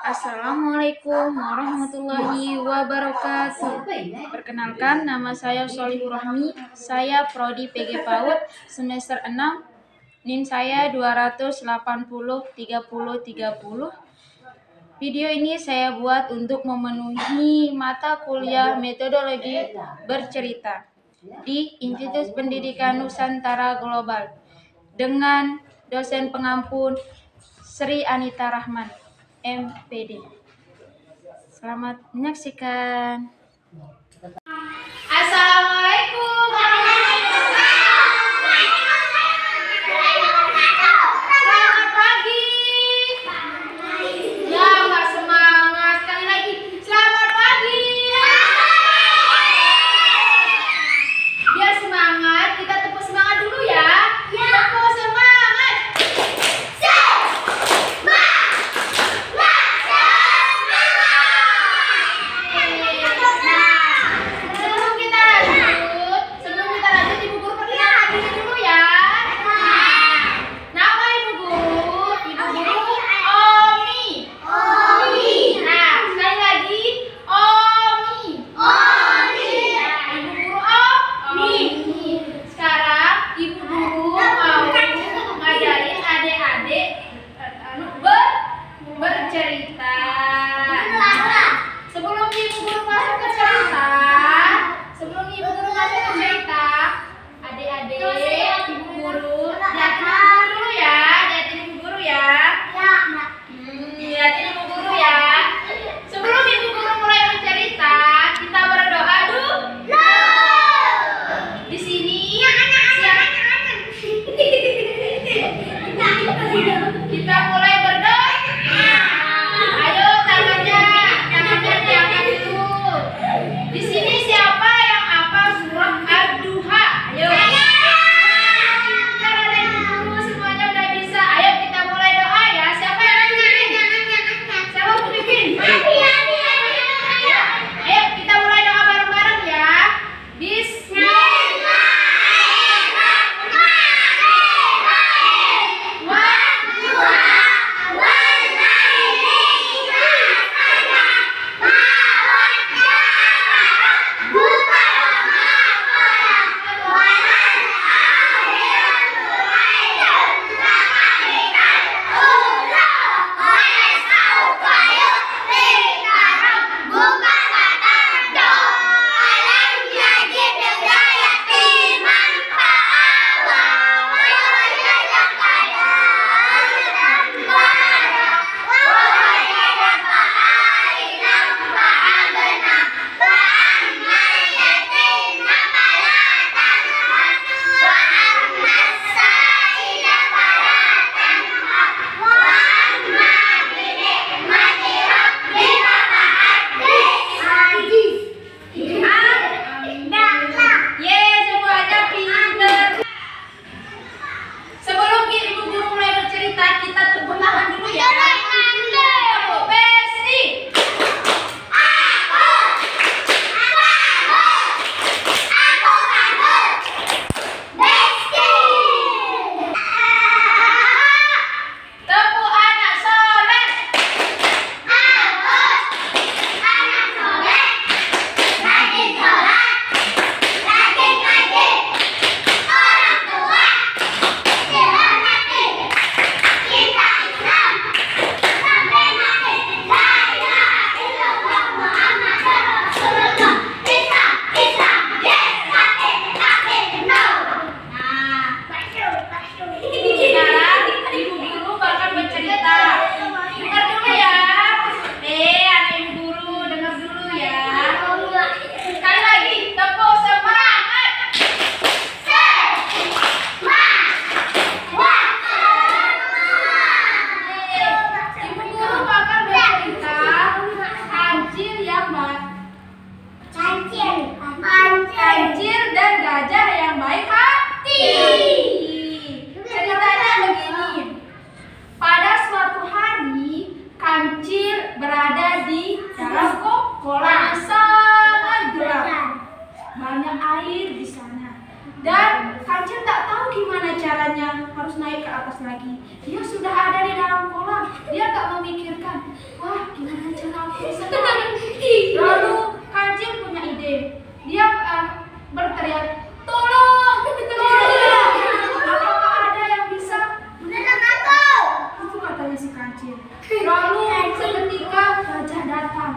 Assalamualaikum warahmatullahi wabarakatuh. Perkenalkan, nama saya Solihur Rahmi. Saya prodi PG PAUD semester 6. NIM saya 2803030. Video ini saya buat untuk memenuhi mata kuliah metodologi bercerita di Institut Pendidikan Nusantara Global dengan dosen pengampu Sri Anita Rahman, MPD. Selamat menyaksikan. Assalamualaikum. Selamat pagi. Ya, nggak semangat. Sekali lagi, selamat pagi. Biar semangat, kita tepuk semangat dulu ya. Tepuk semangat. Sebelum kita lanjut, Ibu Guru perkenalkan diri dulu ya. Nama Ibu Guru Omi. Nah, sekali lagi Omi. Nah, Ibu Guru Omi. Sekarang Ibu Guru mau ngajarin adik-adik bercerita. Sebelum Ibu Guru masuk ke cerita, adik-adik, Ibu Guru liatin dulu ya, liatin Ibu Guru ya. Liatin Ibu Guru ya. Sebelum Ibu Guru mulai bercerita, kita berdoa dulu. Di sini kita mulai berdoa. Ayo tangannya diangkat dulu. Di sini siapa yang hafal surah Ad-Duha? Ayo. Lalu seketika gajah datang.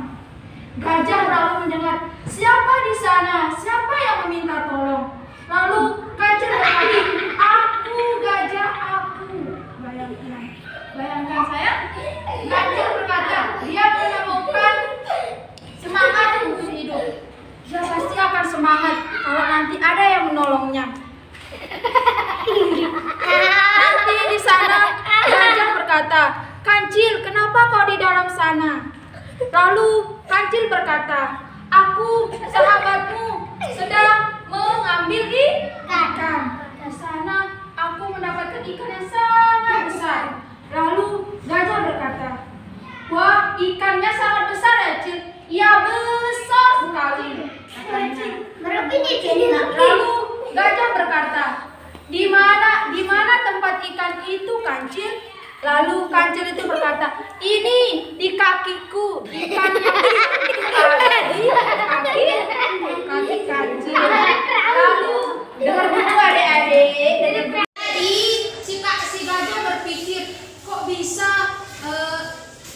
Gajah lalu mendengar, siapa di sana? Siapa yang meminta tolong? Lalu kancil berkata, aku gajah, aku. Bayangkan saya. Kancil berkata, dia menemukan semangat untuk hidup. Dia pasti akan semangat kalau nanti ada yang menolongnya. Nanti di sana gajah berkata, Kancil, kenapa kau di dalam sana? Lalu Kancil berkata, aku sahabatmu sedang mengambil ikan. Di sana aku mendapatkan ikan yang sangat besar. Lalu gajah berkata, wah, ikannya sangat besar ya, Cil? Iya, besar sekali. Lalu gajah berkata, di mana tempat ikan itu, Kancil? Lalu Kancil itu berkata, ini di kakiku, ikan yang ada di kaki Kancil. Lalu dengar dulu adik-adik. Jadi si gajah berpikir, kok bisa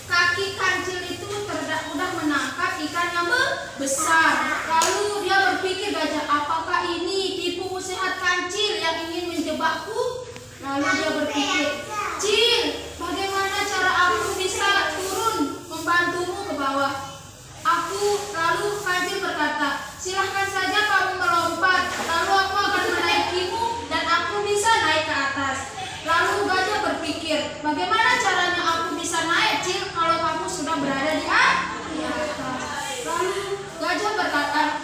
kaki Kancil itu tidak mudah menangkap ikan yang besar. Lalu dia berpikir, gajah, apakah ini tipu muslihat Kancil yang ingin menjebakku? Lalu dia berpikir, Cil, bagaimana cara aku bisa turun membantumu ke bawah? Lalu Kancil berkata, silahkan saja kamu melompat, lalu aku akan menaikimu dan aku bisa naik ke atas. Lalu gajah berpikir, bagaimana caranya aku bisa naik, Cil, kalau kamu sudah berada di atas? Lalu Kancil berkata,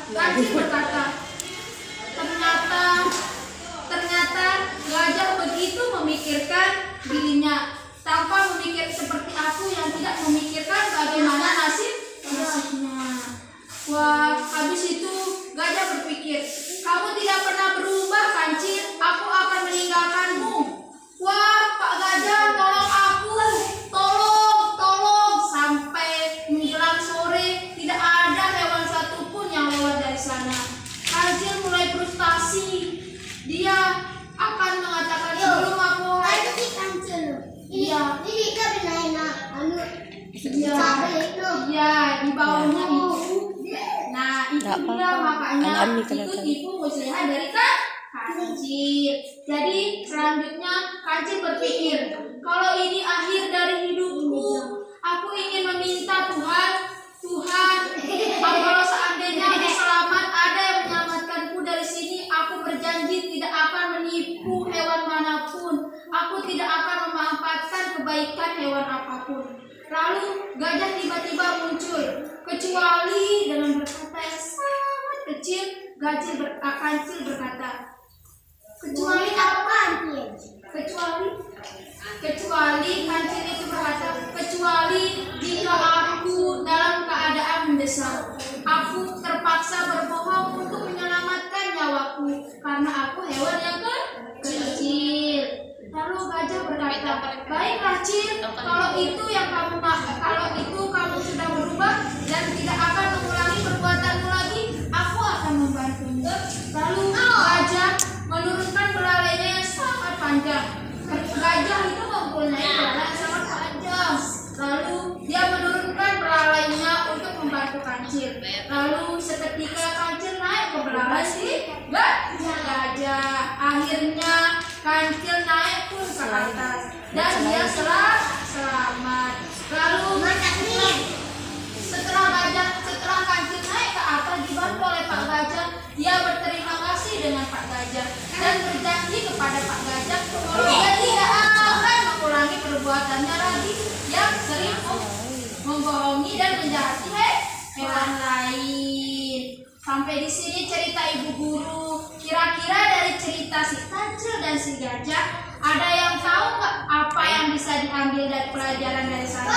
ternyata gajah begitu memikirkan dirinya, tanpa memikir seperti aku yang tidak memikirkan bagaimana nasibnya. Wah, habis itu gajah berpikir, kamu tidak pernah berubah, Kancil, aku akan meninggalkanmu. Wah, Pak Gajah, tolong aku, tolong. Sampai menjelang sore tidak ada hewan satupun yang lewat dari sana. Kancil mulai frustasi. Dia akan mengatakan, sebelum aku iya, di bawahnya itu. Nah, itu dia makanya itu tipu muslihat dari Kancil. Jadi selanjutnya Kancil berpikir, kalau ini akhir dari hidupku, aku ingin meminta Tuhan, kalau seandainya aku selamat, ada yang menyelamatkanku dari sini, aku berjanji tidak akan menipu hewan manapun. Aku tidak akan memanfaatkan kebaikan hewan apapun. Lalu gajah tiba-tiba muncul, kecuali dengan berkata yang sangat kecil, Kancil berkata, kecuali apa? Kecuali Kancil itu berkata, kecuali jika aku dalam keadaan mendesak, aku terpaksa berbohong untuk menyelamatkan nyawaku karena aku hewan yang kecil. Lalu gajah berkata, baiklah, Cil, kalau itu kamu sudah berubah dan tidak akan mengulangi perbuatanmu lagi, aku akan membantumu. Lalu gajah menurunkan belalainya yang sangat panjang. Gajah itu mempunyai belalai yang sangat panjang. Lalu dia menurunkan belalainya untuk membantu Kancil. Lalu seketika Kancil naik ke belalai si gajah. Akhirnya Kancil naik pun ke atas dan dia selamat. Lalu setelah Kancil naik ke atas dibantu oleh Pak Gajah, dia berterima kasih dengan Pak Gajah dan berjanji kepada Pak Gajah kalau dia tidak akan mengulangi perbuatannya lagi yang sering membohongi dan menjahati hewan lain. Sampai di sini cerita Ibu Guru. Kira-kira dari cerita si Kancil dan si gajah, ada yang tahu nggak apa yang bisa diambil dari pelajaran dari sana?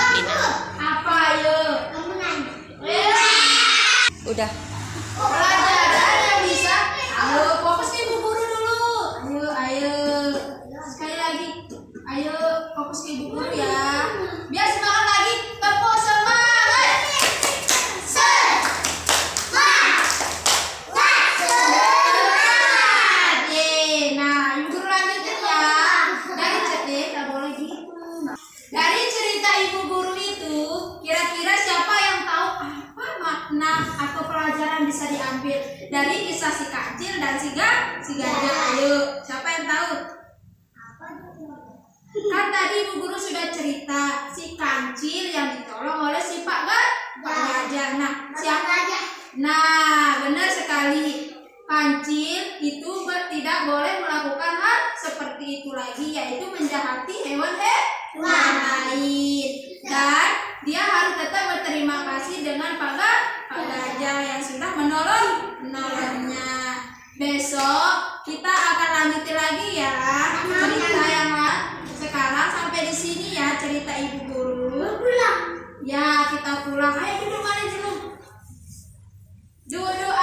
Apa, ayo? Udah. Pelajaran yang bisa. Ayo, fokus ke Ibu Guru dulu. Ayo. Sekali lagi. Ayo, fokus ke Ibu Guru ya. Biar semangat lagi. Tepuk semangat. Dari cerita Ibu Guru diambil dari kisah si kancil dan si gajah. Ayo, siapa yang tahu? Kan tadi Ibu Guru sudah cerita si kancil yang ditolong oleh si Pak Gajah. Nah, siapa? Nah, benar sekali. Kancil itu tidak boleh melakukan hal seperti itu lagi, yaitu menjahati hewan lain. Dan dia harus tetap berterima kasih dengan Pak Gajah yang sudah menolongnya. Besok kita akan lanjutin lagi ya cerita yang lain. Sekarang sampai di sini ya cerita Ibu Guru. Ya, kita pulang. Ayo duduk, mari duduk. Duduk.